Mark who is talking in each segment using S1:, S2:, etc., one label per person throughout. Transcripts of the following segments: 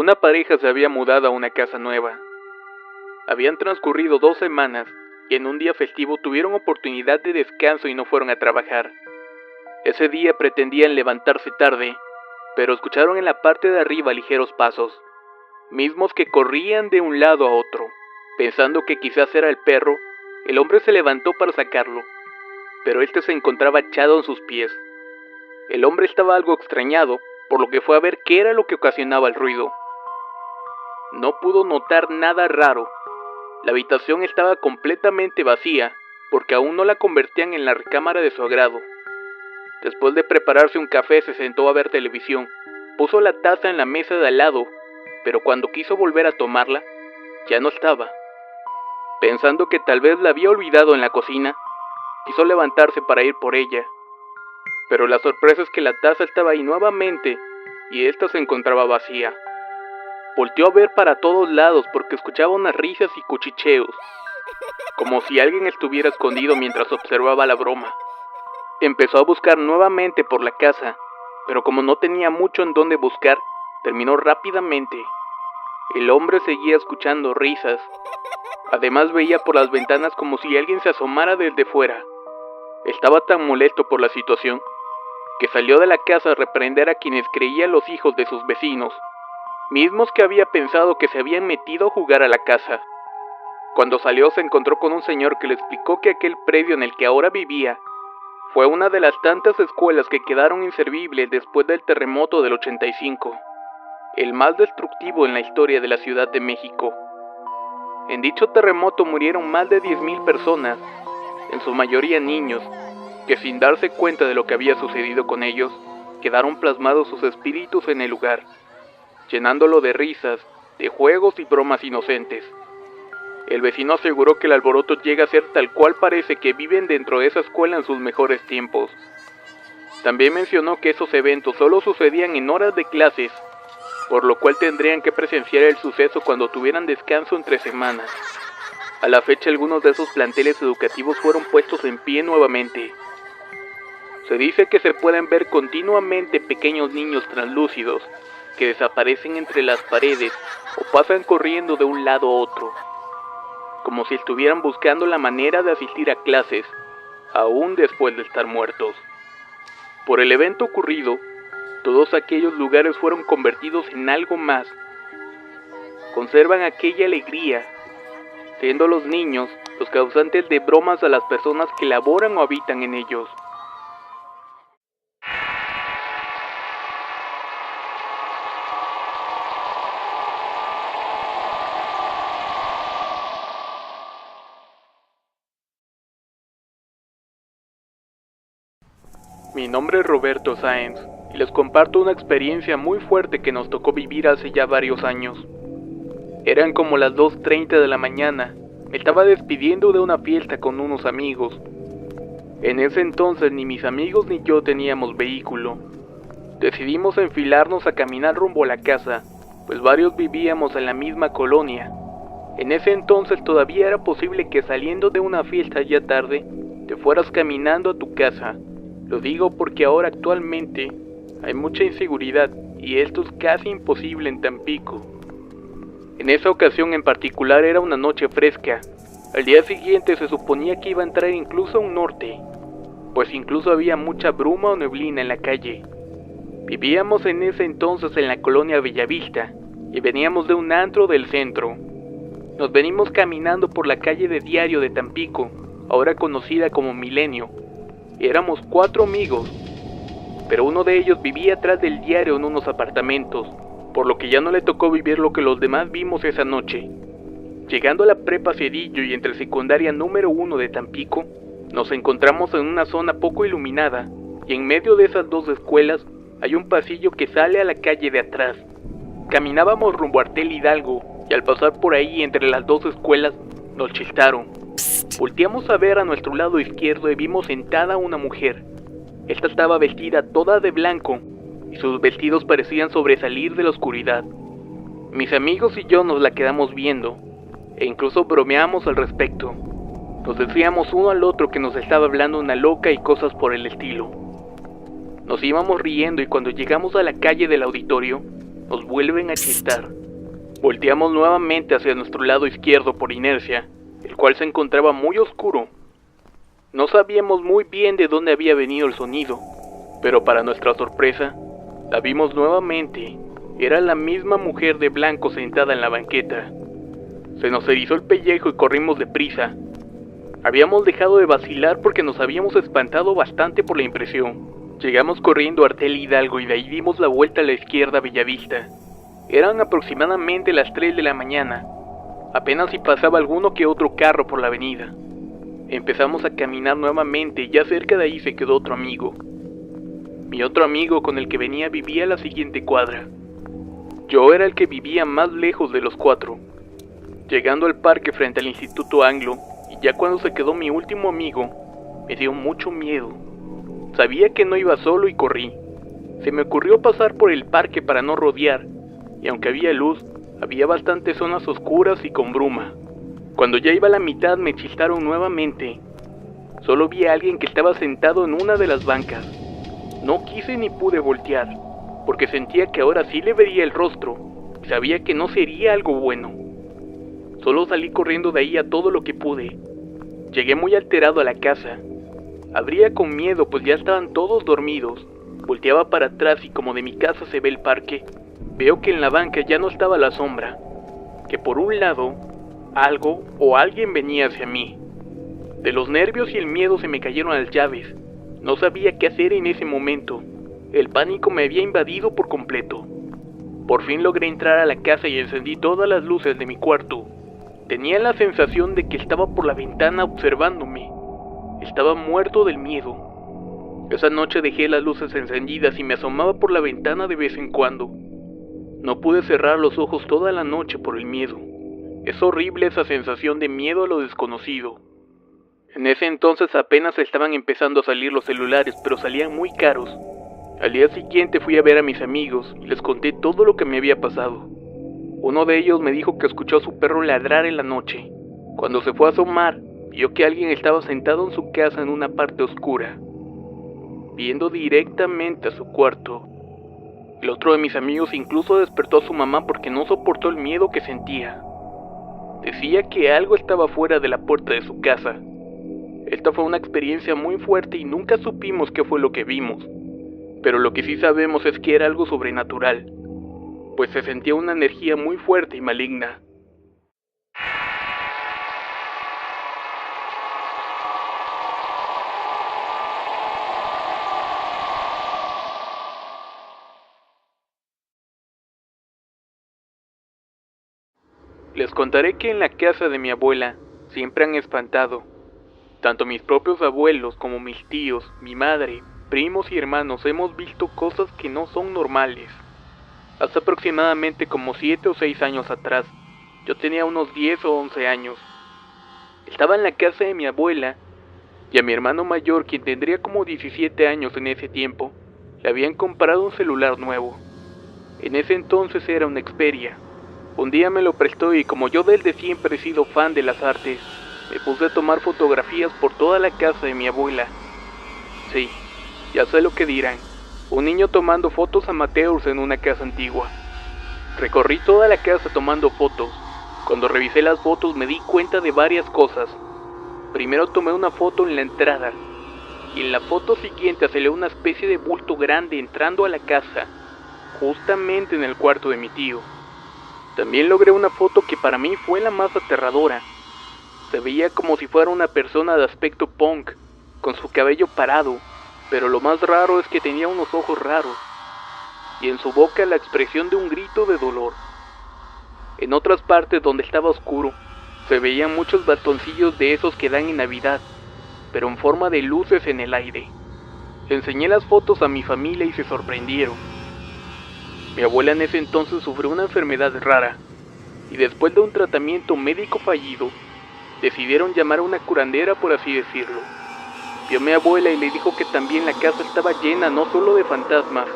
S1: Una pareja se había mudado a una casa nueva. Habían transcurrido 2 semanas y en un día festivo tuvieron oportunidad de descanso y no fueron a trabajar. Ese día pretendían levantarse tarde, pero escucharon en la parte de arriba ligeros pasos, mismos que corrían de un lado a otro. Pensando que quizás era el perro, el hombre se levantó para sacarlo, pero este se encontraba echado en sus pies. El hombre estaba algo extrañado, por lo que fue a ver qué era lo que ocasionaba el ruido. No pudo notar nada raro. La habitación estaba completamente vacía, porque aún no la convertían en la recámara de su agrado. Después de prepararse un café, se sentó a ver televisión. Puso la taza en la mesa de al lado, pero cuando quiso volver a tomarla, ya no estaba. Pensando que tal vez la había olvidado en la cocina, quiso levantarse para ir por ella. Pero la sorpresa es que la taza estaba ahí nuevamente, y esta se encontraba vacía. Volteó a ver para todos lados porque escuchaba unas risas y cuchicheos, como si alguien estuviera escondido mientras observaba la broma. Empezó a buscar nuevamente por la casa, pero como no tenía mucho en dónde buscar, terminó rápidamente. El hombre seguía escuchando risas. Además veía por las ventanas como si alguien se asomara desde fuera. Estaba tan molesto por la situación, que salió de la casa a reprender a quienes creía los hijos de sus vecinos, mismos que había pensado que se habían metido a jugar a la casa. Cuando salió se encontró con un señor que le explicó que aquel predio en el que ahora vivía fue una de las tantas escuelas que quedaron inservibles después del terremoto del 85, el más destructivo en la historia de la Ciudad de México. En dicho terremoto murieron más de 10,000 personas, en su mayoría niños, que sin darse cuenta de lo que había sucedido con ellos, quedaron plasmados sus espíritus en el lugar, llenándolo de risas, de juegos y bromas inocentes. El vecino aseguró que el alboroto llega a ser tal cual parece que viven dentro de esa escuela en sus mejores tiempos. También mencionó que esos eventos solo sucedían en horas de clases, por lo cual tendrían que presenciar el suceso cuando tuvieran descanso entre semanas. A la fecha algunos de esos planteles educativos fueron puestos en pie nuevamente. Se dice que se pueden ver continuamente pequeños niños translúcidos que desaparecen entre las paredes o pasan corriendo de un lado a otro, como si estuvieran buscando la manera de asistir a clases, aún después de estar muertos. Por el evento ocurrido, todos aquellos lugares fueron convertidos en algo más. Conservan aquella alegría, siendo los niños los causantes de bromas a las personas que laboran o habitan en ellos. Mi nombre es Roberto Sáenz y les comparto una experiencia muy fuerte que nos tocó vivir hace ya varios años. Eran como las 2:30 de la mañana, me estaba despidiendo de una fiesta con unos amigos. En ese entonces ni mis amigos ni yo teníamos vehículo. Decidimos enfilarnos a caminar rumbo a la casa, pues varios vivíamos en la misma colonia. En ese entonces todavía era posible que saliendo de una fiesta ya tarde, te fueras caminando a tu casa. Lo digo porque ahora actualmente hay mucha inseguridad y esto es casi imposible en Tampico. En esa ocasión en particular era una noche fresca. Al día siguiente se suponía que iba a entrar incluso un norte, pues incluso había mucha bruma o neblina en la calle. Vivíamos en ese entonces en la colonia Bellavista y veníamos de un antro del centro. Nos venimos caminando por la calle de Diario de Tampico, ahora conocida como Milenio. Éramos 4 amigos, pero uno de ellos vivía atrás del Diario en unos apartamentos, por lo que ya no le tocó vivir lo que los demás vimos esa noche. Llegando a la prepa Cedillo y entre secundaria número 1 de Tampico, nos encontramos en una zona poco iluminada, y en medio de esas 2 escuelas hay un pasillo que sale a la calle de atrás. Caminábamos rumbo a Artel Hidalgo, y al pasar por ahí entre las 2 escuelas, nos chistaron. Volteamos a ver a nuestro lado izquierdo y vimos sentada a una mujer. Esta estaba vestida toda de blanco y sus vestidos parecían sobresalir de la oscuridad. Mis amigos y yo nos la quedamos viendo e incluso bromeamos al respecto. Nos decíamos uno al otro que nos estaba hablando una loca y cosas por el estilo. Nos íbamos riendo y cuando llegamos a la calle del auditorio, nos vuelven a chistar. Volteamos nuevamente hacia nuestro lado izquierdo por inercia, el cual se encontraba muy oscuro. No sabíamos muy bien de dónde había venido el sonido, pero para nuestra sorpresa, la vimos nuevamente. Era la misma mujer de blanco sentada en la banqueta. Se nos erizó el pellejo y corrimos deprisa. Habíamos dejado de vacilar porque nos habíamos espantado bastante por la impresión. Llegamos corriendo a Artel Hidalgo y de ahí dimos la vuelta a la izquierda a Bellavista. Eran aproximadamente las 3 de la mañana. Apenas si pasaba alguno que otro carro por la avenida. Empezamos a caminar nuevamente y ya cerca de ahí se quedó otro amigo. Mi otro amigo con el que venía vivía a la siguiente cuadra. Yo era el que vivía más lejos de los 4. Llegando al parque frente al Instituto Anglo, y ya cuando se quedó mi último amigo, me dio mucho miedo. Sabía que no iba solo y corrí. Se me ocurrió pasar por el parque para no rodear, y aunque había luz, había bastantes zonas oscuras y con bruma. Cuando ya iba a la mitad me chistaron nuevamente. Solo vi a alguien que estaba sentado en una de las bancas. No quise ni pude voltear, porque sentía que ahora sí le vería el rostro, y sabía que no sería algo bueno. Solo salí corriendo de ahí a todo lo que pude. Llegué muy alterado a la casa. Abría con miedo pues ya estaban todos dormidos. Volteaba para atrás y como de mi casa se ve el parque, veo que en la banca ya no estaba la sombra, que por un lado, algo o alguien venía hacia mí. De los nervios y el miedo se me cayeron las llaves. No sabía qué hacer en ese momento. El pánico me había invadido por completo. Por fin logré entrar a la casa y encendí todas las luces de mi cuarto. Tenía la sensación de que estaba por la ventana observándome. Estaba muerto del miedo. Esa noche dejé las luces encendidas y me asomaba por la ventana de vez en cuando. No pude cerrar los ojos toda la noche por el miedo. Es horrible esa sensación de miedo a lo desconocido. En ese entonces apenas estaban empezando a salir los celulares, pero salían muy caros. Al día siguiente fui a ver a mis amigos y les conté todo lo que me había pasado. Uno de ellos me dijo que escuchó a su perro ladrar en la noche. Cuando se fue a asomar, vio que alguien estaba sentado en su casa en una parte oscura, viendo directamente a su cuarto. El otro de mis amigos incluso despertó a su mamá porque no soportó el miedo que sentía. Decía que algo estaba fuera de la puerta de su casa. Esta fue una experiencia muy fuerte y nunca supimos qué fue lo que vimos. Pero lo que sí sabemos es que era algo sobrenatural, pues se sentía una energía muy fuerte y maligna. Les contaré que en la casa de mi abuela siempre han espantado. Tanto mis propios abuelos como mis tíos, mi madre, primos y hermanos hemos visto cosas que no son normales. Hace aproximadamente como 7 o 6 años atrás, yo tenía unos 10 o 11 años. Estaba en la casa de mi abuela y a mi hermano mayor, quien tendría como 17 años en ese tiempo, le habían comprado un celular nuevo. En ese entonces era un Xperia. Un día me lo prestó y como yo desde siempre he sido fan de las artes, me puse a tomar fotografías por toda la casa de mi abuela. Sí, ya sé lo que dirán, un niño tomando fotos amateurs en una casa antigua. Recorrí toda la casa tomando fotos. Cuando revisé las fotos me di cuenta de varias cosas. Primero tomé una foto en la entrada, y en la foto siguiente salió una especie de bulto grande entrando a la casa, justamente en el cuarto de mi tío. También logré una foto que para mí fue la más aterradora. Se veía como si fuera una persona de aspecto punk, con su cabello parado, pero lo más raro es que tenía unos ojos raros, y en su boca la expresión de un grito de dolor. En otras partes donde estaba oscuro, se veían muchos bastoncillos de esos que dan en Navidad, pero en forma de luces en el aire. Enseñé las fotos a mi familia y se sorprendieron. Mi abuela en ese entonces sufrió una enfermedad rara, y después de un tratamiento médico fallido, decidieron llamar a una curandera, por así decirlo. Vio a mi abuela y le dijo que también la casa estaba llena no solo de fantasmas,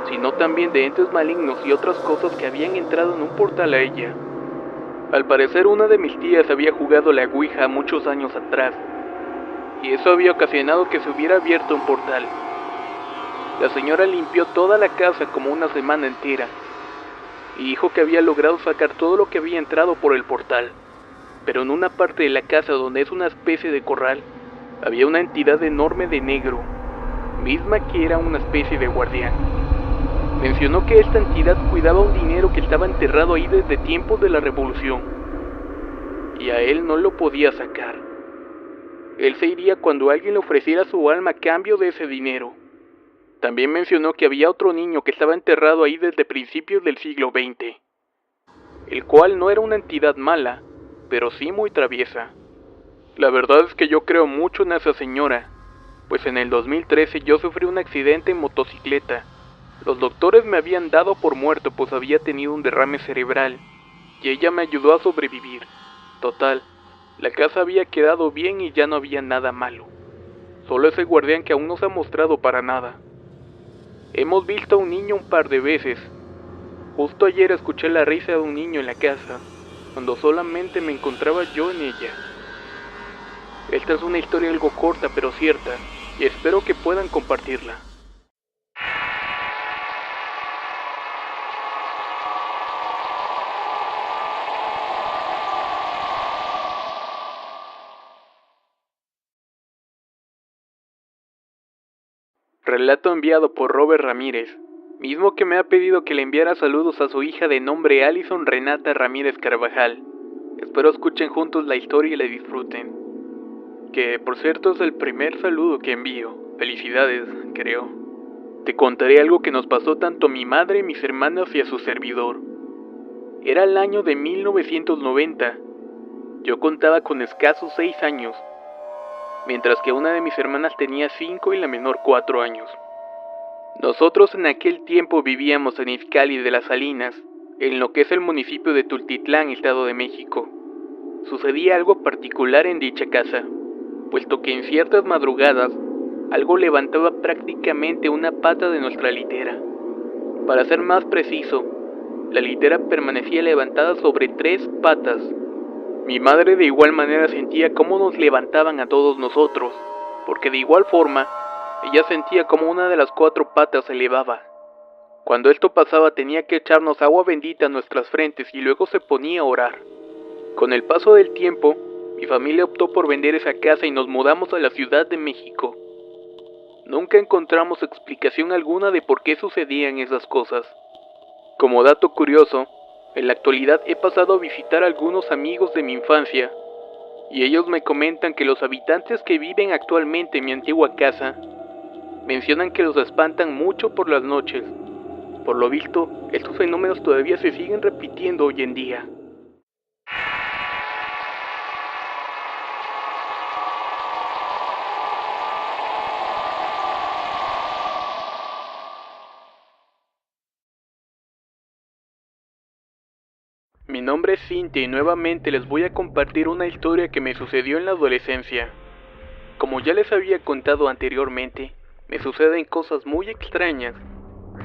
S1: sino también de entes malignos y otras cosas que habían entrado en un portal a ella. Al parecer una de mis tías había jugado la Ouija muchos años atrás, y eso había ocasionado que se hubiera abierto un portal. La señora limpió toda la casa como una semana entera, y dijo que había logrado sacar todo lo que había entrado por el portal. Pero en una parte de la casa, donde es una especie de corral, había una entidad enorme de negro, misma que era una especie de guardián. Mencionó que esta entidad cuidaba un dinero que estaba enterrado ahí desde tiempos de la revolución, y a él no lo podía sacar. Él se iría cuando alguien le ofreciera su alma a cambio de ese dinero. También mencionó que había otro niño que estaba enterrado ahí desde principios del siglo XX, el cual no era una entidad mala, pero sí muy traviesa. La verdad es que yo creo mucho en esa señora, pues en el 2013 yo sufrí un accidente en motocicleta. Los doctores me habían dado por muerto pues había tenido un derrame cerebral, y ella me ayudó a sobrevivir. Total, la casa había quedado bien y ya no había nada malo. Solo ese guardián que aún no se ha mostrado para nada. Hemos visto a un niño un par de veces. Justo ayer escuché la risa de un niño en la casa, cuando solamente me encontraba yo en ella. Esta es una historia algo corta pero cierta, y espero que puedan compartirla. Relato enviado por Robert Ramírez, mismo que me ha pedido que le enviara saludos a su hija de nombre Alison Renata Ramírez Carvajal. Espero escuchen juntos la historia y la disfruten. Que por cierto es el primer saludo que envío. Felicidades, creo. Te contaré algo que nos pasó tanto a mi madre, mis hermanas y a su servidor. Era el año de 1990. Yo contaba con escasos 6 años, mientras que una de mis hermanas tenía 5 y la menor 4 años. Nosotros en aquel tiempo vivíamos en Izcalli de las Salinas, en lo que es el municipio de Tultitlán, Estado de México. Sucedía algo particular en dicha casa, puesto que en ciertas madrugadas, algo levantaba prácticamente una pata de nuestra litera. Para ser más preciso, la litera permanecía levantada sobre 3 patas. Mi madre de igual manera sentía cómo nos levantaban a todos nosotros, porque de igual forma, ella sentía como una de las 4 patas se elevaba. Cuando esto pasaba tenía que echarnos agua bendita a nuestras frentes y luego se ponía a orar. Con el paso del tiempo, mi familia optó por vender esa casa y nos mudamos a la Ciudad de México. Nunca encontramos explicación alguna de por qué sucedían esas cosas. Como dato curioso, en la actualidad he pasado a visitar a algunos amigos de mi infancia, y ellos me comentan que los habitantes que viven actualmente en mi antigua casa mencionan que los espantan mucho por las noches. Por lo visto, estos fenómenos todavía se siguen repitiendo hoy en día. Mi nombre es Cintia y nuevamente les voy a compartir una historia que me sucedió en la adolescencia. Como ya les había contado anteriormente, me suceden cosas muy extrañas.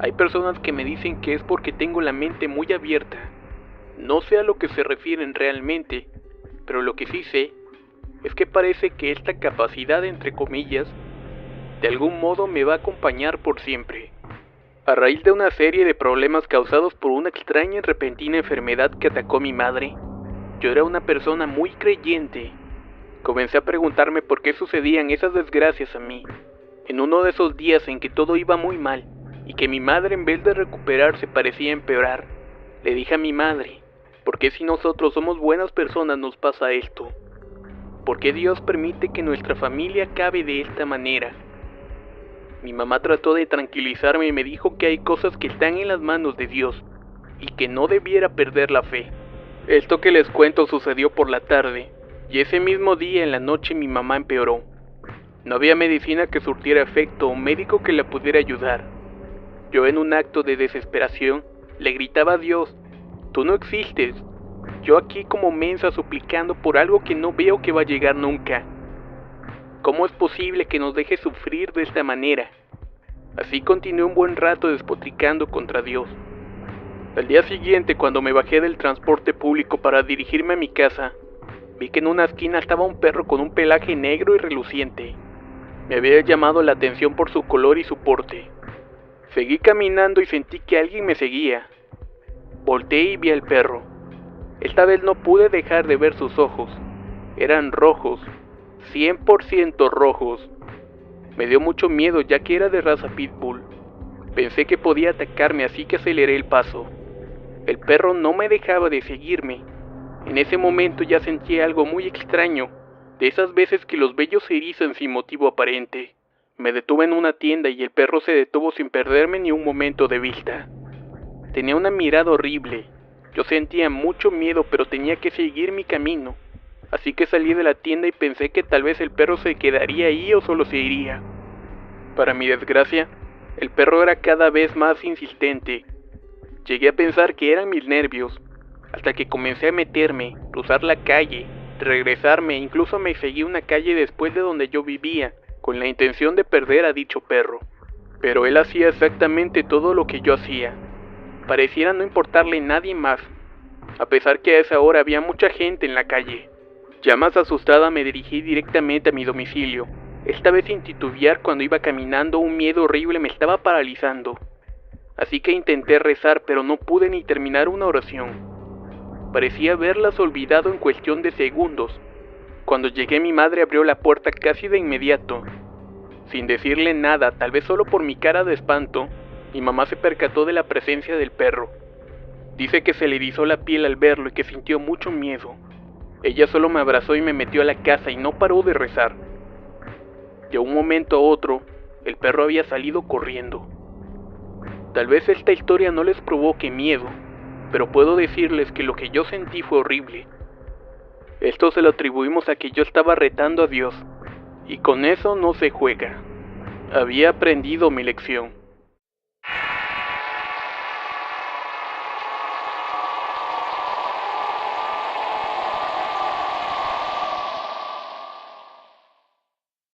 S1: Hay personas que me dicen que es porque tengo la mente muy abierta. No sé a lo que se refieren realmente, pero lo que sí sé es que parece que esta capacidad, entre comillas, de algún modo me va a acompañar por siempre. A raíz de una serie de problemas causados por una extraña y repentina enfermedad que atacó a mi madre, yo era una persona muy creyente. Comencé a preguntarme por qué sucedían esas desgracias a mí. En uno de esos días en que todo iba muy mal y que mi madre en vez de recuperarse parecía empeorar, le dije a mi madre, ¿por qué si nosotros somos buenas personas nos pasa esto? ¿Por qué Dios permite que nuestra familia acabe de esta manera? Mi mamá trató de tranquilizarme y me dijo que hay cosas que están en las manos de Dios y que no debiera perder la fe. Esto que les cuento sucedió por la tarde, y ese mismo día en la noche mi mamá empeoró. No había medicina que surtiera efecto o médico que la pudiera ayudar. Yo en un acto de desesperación le gritaba a Dios, tú no existes, yo aquí como mensa suplicando por algo que no veo que va a llegar nunca. ¿Cómo es posible que nos deje sufrir de esta manera? Así continué un buen rato despotricando contra Dios. Al día siguiente, cuando me bajé del transporte público para dirigirme a mi casa, vi que en una esquina estaba un perro con un pelaje negro y reluciente. Me había llamado la atención por su color y su porte. Seguí caminando y sentí que alguien me seguía. Volteé y vi al perro. Esta vez no pude dejar de ver sus ojos. Eran rojos, 100% rojos. Me dio mucho miedo ya que era de raza pitbull. Pensé que podía atacarme, así que aceleré el paso. El perro no me dejaba de seguirme. En ese momento ya sentí algo muy extraño, de esas veces que los vellos se erizan sin motivo aparente. Me detuve en una tienda y el perro se detuvo sin perderme ni un momento de vista. Tenía una mirada horrible. Yo sentía mucho miedo, pero tenía que seguir mi camino. Así que salí de la tienda y pensé que tal vez el perro se quedaría ahí o solo se iría. Para mi desgracia, el perro era cada vez más insistente. Llegué a pensar que eran mis nervios, hasta que comencé a meterme, cruzar la calle, regresarme, incluso me seguí una calle después de donde yo vivía, con la intención de perder a dicho perro. Pero él hacía exactamente todo lo que yo hacía. Pareciera no importarle a nadie más, a pesar que a esa hora había mucha gente en la calle. Ya más asustada me dirigí directamente a mi domicilio. Esta vez sin titubear, cuando iba caminando un miedo horrible me estaba paralizando. Así que intenté rezar, pero no pude ni terminar una oración. Parecía haberlas olvidado en cuestión de segundos. Cuando llegué, mi madre abrió la puerta casi de inmediato. Sin decirle nada, tal vez solo por mi cara de espanto, mi mamá se percató de la presencia del perro. Dice que se le erizó la piel al verlo y que sintió mucho miedo. Ella solo me abrazó y me metió a la casa y no paró de rezar. De un momento a otro, el perro había salido corriendo. Tal vez esta historia no les provoque miedo, pero puedo decirles que lo que yo sentí fue horrible. Esto se lo atribuimos a que yo estaba retando a Dios, y con eso no se juega. Había aprendido mi lección.